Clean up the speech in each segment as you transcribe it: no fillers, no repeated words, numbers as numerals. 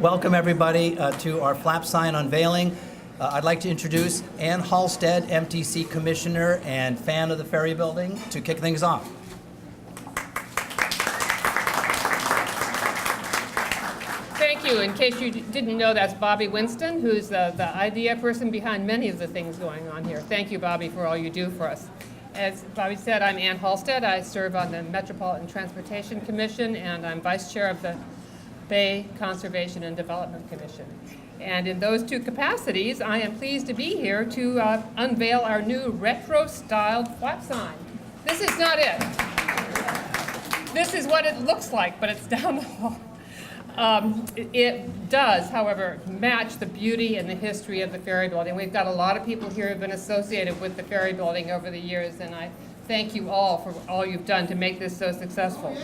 Welcome everybody to our flap sign unveiling. I'd like to introduce Ann Halstead, MTC Commissioner and fan of the Ferry Building, to kick things off. Thank you. In case you didn't know, that's Bobby Winston, who's the idea person behind many of the things going on here. Thank you, Bobby, for all you do for us. As Bobby said, I'm Ann Halstead. I serve on the Metropolitan Transportation Commission, and I'm vice chair of the Bay Conservation and Development Commission. And in those two capacities, I am pleased to be here to unveil our new retro-styled flap sign. This is not it. This is what it looks like, but it's down the hall. It does, however, match the beauty and the history of the Ferry Building. We've got a lot of people here who have been associated with the Ferry Building over the years, and I thank you all for all you've done to make this so successful.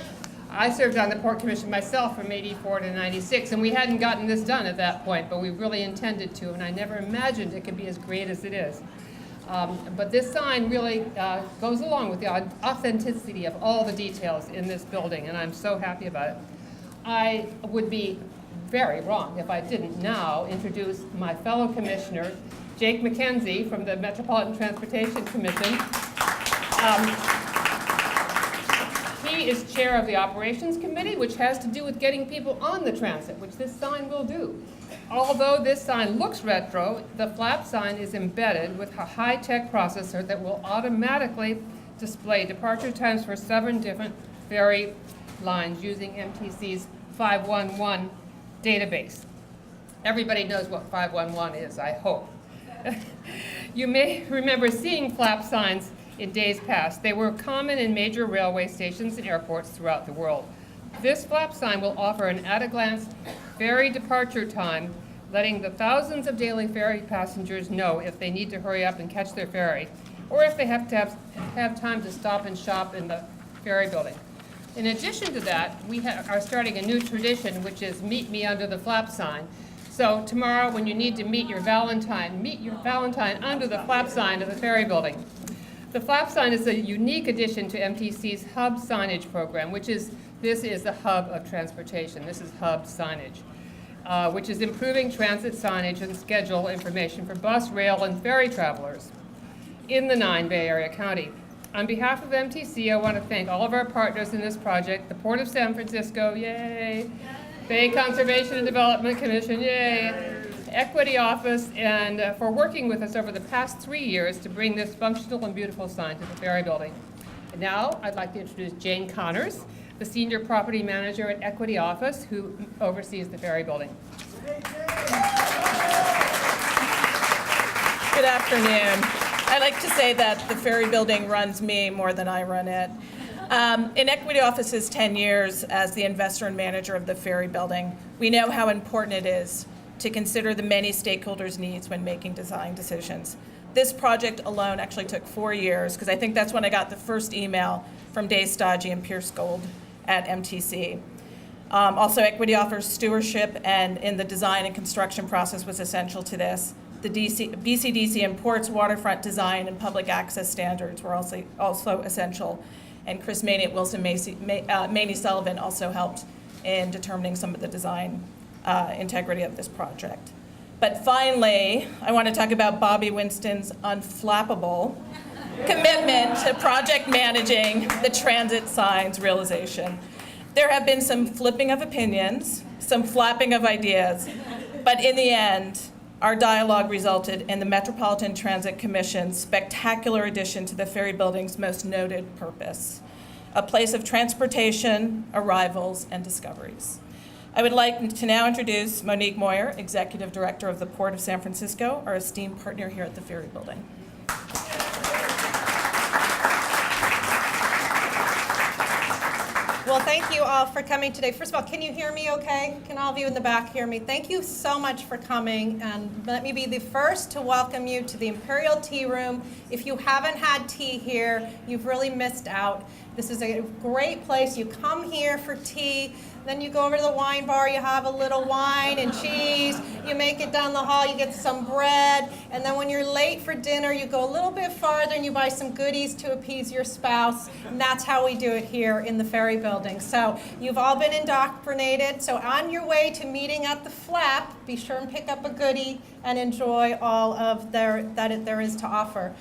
I served on the Port Commission myself from '84 to '96, and we hadn't gotten this done at that point, but we really intended to, and I never imagined it could be as great as it is. But this sign really goes along with the authenticity of all the details in this building, and I'm so happy about it. I would be very wrong if I didn't now introduce my fellow commissioner, Jake McKenzie from the Metropolitan Transportation Commission. He is chair of the Operations Committee, which has to do with getting people on the transit, which this sign will do. Although this sign looks retro, the flap sign is embedded with a high-tech processor that will automatically display departure times for 7 different ferry lines using MTC's 511 database. Everybody knows what 511 is, I hope. You may remember seeing flap signs in days past. They were common in major railway stations and airports throughout the world. This flap sign will offer an at-a-glance ferry departure time, letting the thousands of daily ferry passengers know if they need to hurry up and catch their ferry, or if they have to have time to stop and shop in the Ferry Building. In addition to that, we are starting a new tradition, which is meet me under the flap sign. So tomorrow, when you need to meet your Valentine under the flap sign of the Ferry Building. The flap sign is a unique addition to MTC's Hub signage program, this is the hub of transportation. This is Hub signage, which is improving transit signage and schedule information for bus, rail, and ferry travelers in the 9 Bay Area county. On behalf of MTC, I want to thank all of our partners in this project, the Port of San Francisco, yay, Bay Conservation and Development Commission, yay, Equity Office, and for working with us over the past 3 years to bring this functional and beautiful sign to the Ferry Building. And now, I'd like to introduce Jane Connors, the Senior Property Manager at Equity Office, who oversees the Ferry Building. Good afternoon. I like to say that the Ferry Building runs me more than I run it. In Equity Office's 10 years as the investor and manager of the Ferry Building, we know how important it is to consider the many stakeholders' needs when making design decisions. This project alone actually took 4 years, because I think that's when I got the first email from Dave Stodgy and Pierce Gold at MTC. Also, Equity offers stewardship, and in the design and construction process was essential to this. The BCDC and Ports waterfront design and public access standards were also essential. And Chris Maney at Wilson Maney Sullivan also helped in determining some of the design integrity of this project. But finally, I want to talk about Bobby Winston's unflappable commitment to project managing the transit signs realization. There have been some flipping of opinions, some flapping of ideas, but in the end, our dialogue resulted in the Metropolitan Transit Commission's spectacular addition to the Ferry Building's most noted purpose, a place of transportation, arrivals, and discoveries. I would like to now introduce Monique Moyer, Executive Director of the Port of San Francisco, our esteemed partner here at the Ferry Building. Well, thank you all for coming today. First of all, can you hear me okay? Can all of you in the back hear me? Thank you so much for coming, and let me be the first to welcome you to the Imperial Tea Room. If you haven't had tea here, you've really missed out. This is a great place. You come here for tea, then you go over to the wine bar, you have a little wine and cheese, you make it down the hall, you get some bread, and then when you're late for dinner, you go a little bit farther and you buy some goodies to appease your spouse, and that's how we do it here in the Ferry Building. So you've all been indoctrinated, so on your way to meeting at the Flap, be sure and pick up a goodie and enjoy all of that there is to offer.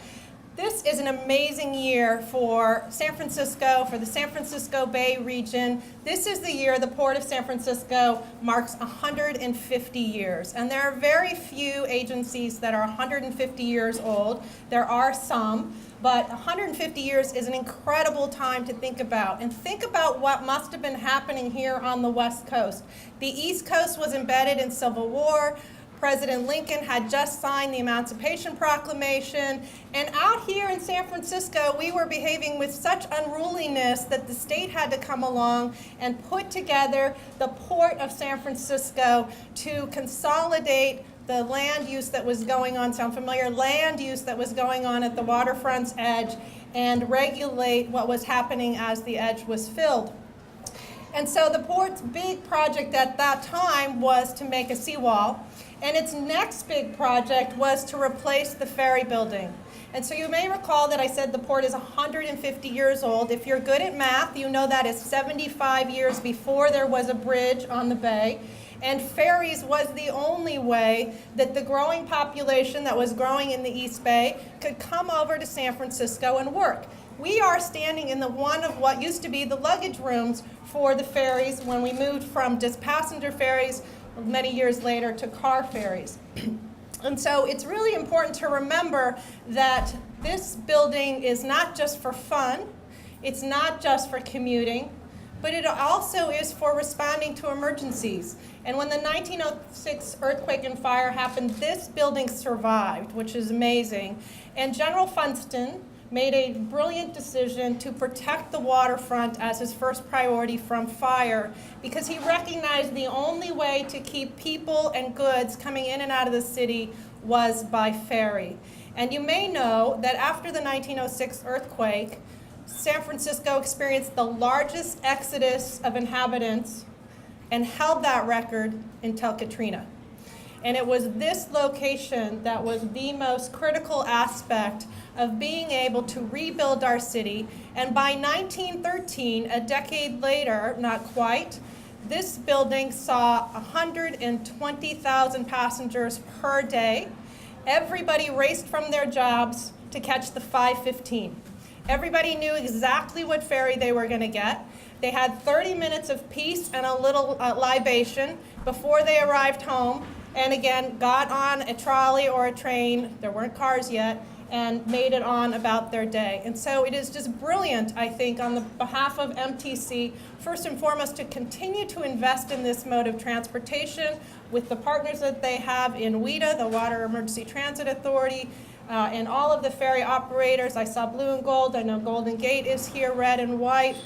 This is an amazing year for San Francisco, for the San Francisco Bay region. This is the year the Port of San Francisco marks 150 years. And there are very few agencies that are 150 years old. There are some, but 150 years is an incredible time to think about. And think about what must have been happening here on the West Coast. The East Coast was embedded in Civil War. President Lincoln had just signed the Emancipation Proclamation, and out here in San Francisco, we were behaving with such unruliness that the state had to come along and put together the Port of San Francisco to consolidate the land use that was going on, sound familiar? Land use that was going on at the waterfront's edge and regulate what was happening as the edge was filled. And so the port's big project at that time was to make a seawall. And its next big project was to replace the ferry building. And so you may recall that I said the port is 150 years old. If you're good at math, you know that is 75 years before there was a bridge on the bay. And ferries was the only way that the growing population that was growing in the East Bay could come over to San Francisco and work. We are standing in one of what used to be the luggage rooms for the ferries when we moved from just passenger ferries many years later to car ferries. And so it's really important to remember that this building is not just for fun, it's not just for commuting, but it also is for responding to emergencies. And when the 1906 earthquake and fire happened, this building survived, which is amazing. And General Funston made a brilliant decision to protect the waterfront as his first priority from fire because he recognized the only way to keep people and goods coming in and out of the city was by ferry. And you may know that after the 1906 earthquake, San Francisco experienced the largest exodus of inhabitants and held that record until Katrina. And it was this location that was the most critical aspect of being able to rebuild our city. And by 1913, a decade later, not quite, this building saw 120,000 passengers per day. Everybody raced from their jobs to catch the 5:15. Everybody knew exactly what ferry they were going to get. They had 30 minutes of peace and a little libation before they arrived home, and again, got on a trolley or a train, there weren't cars yet, and made it on about their day. And so it is just brilliant, I think, on the behalf of MTC, first and foremost, to continue to invest in this mode of transportation with the partners that they have in WETA, the Water Emergency Transit Authority, and all of the ferry operators. I saw blue and gold, I know Golden Gate is here, red and white,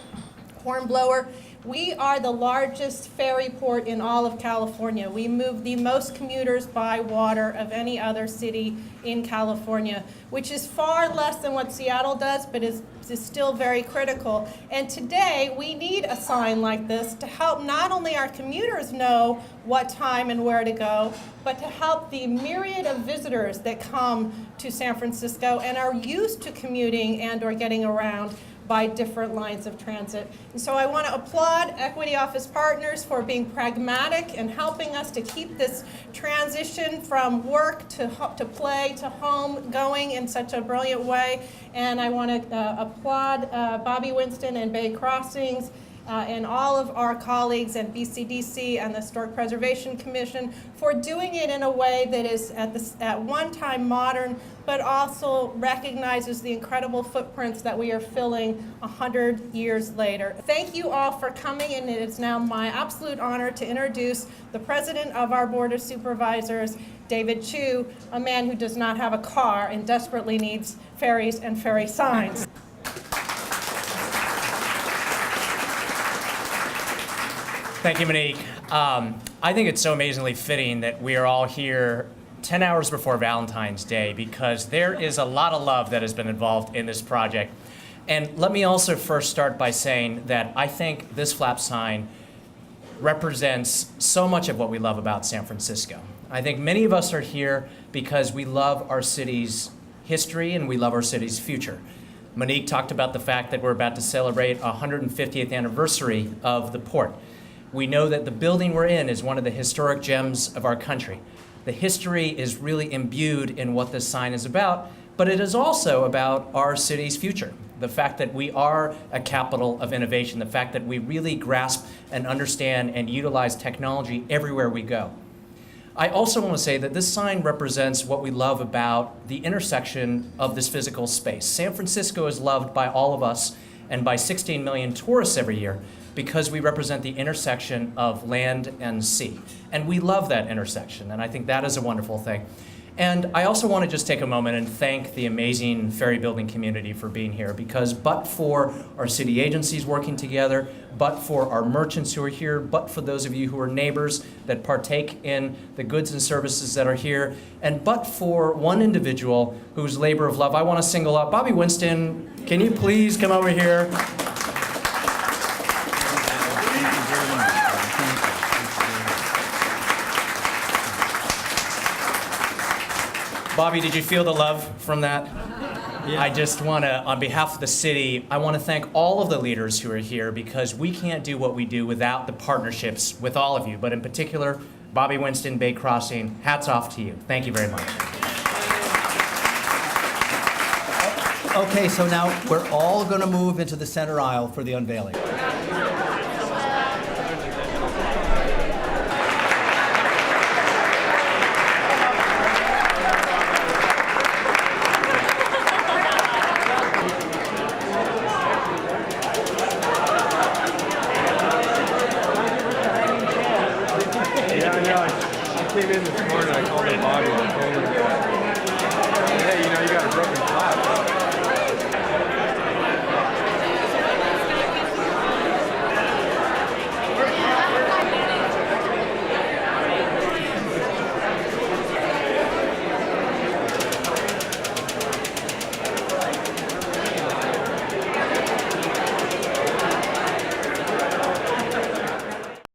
Hornblower. We are the largest ferry port in all of California. We move the most commuters by water of any other city in California, which is far less than what Seattle does, but is still very critical. And today, we need a sign like this to help not only our commuters know what time and where to go, but to help the myriad of visitors that come to San Francisco and are used to commuting and or getting around by different lines of transit. And so I want to applaud Equity Office Partners for being pragmatic and helping us to keep this transition from work to play to home going in such a brilliant way. And I want to applaud Bobby Winston and Bay Crossings and all of our colleagues at BCDC and the Historic Preservation Commission for doing it in a way that is at one time modern, but also recognizes the incredible footprints that we are filling 100 years later. Thank you all for coming, and it is now my absolute honor to introduce the president of our Board of Supervisors, David Chu, a man who does not have a car and desperately needs ferries and ferry signs. Thank you, Monique. I think it's so amazingly fitting that we are all here 10 hours before Valentine's Day because there is a lot of love that has been involved in this project. And let me also first start by saying that I think this flap sign represents so much of what we love about San Francisco. I think many of us are here because we love our city's history and we love our city's future. Monique talked about the fact that we're about to celebrate a 150th anniversary of the port. We know that the building we're in is one of the historic gems of our country. The history is really imbued in what this sign is about, but it is also about our city's future. The fact that we are a capital of innovation, the fact that we really grasp and understand and utilize technology everywhere we go. I also want to say that this sign represents what we love about the intersection of this physical space. San Francisco is loved by all of us and by 16 million tourists every year because we represent the intersection of land and sea. And we love that intersection, and I think that is a wonderful thing. And I also want to just take a moment and thank the amazing ferry building community for being here, because but for our city agencies working together, but for our merchants who are here, but for those of you who are neighbors that partake in the goods and services that are here, and but for one individual whose labor of love I want to single out. Bobby Winston, can you please come over here? Bobby, did you feel the love from that? Yeah. I just want to, on behalf of the city, I want to thank all of the leaders who are here, because we can't do what we do without the partnerships with all of you, but in particular, Bobby Winston, Bay Crossing, hats off to you. Thank you very much. Okay, so now we're all going to move into the center aisle for the unveiling. I came in this morning, I called him Bobby and I told him, hey, you got a broken flap.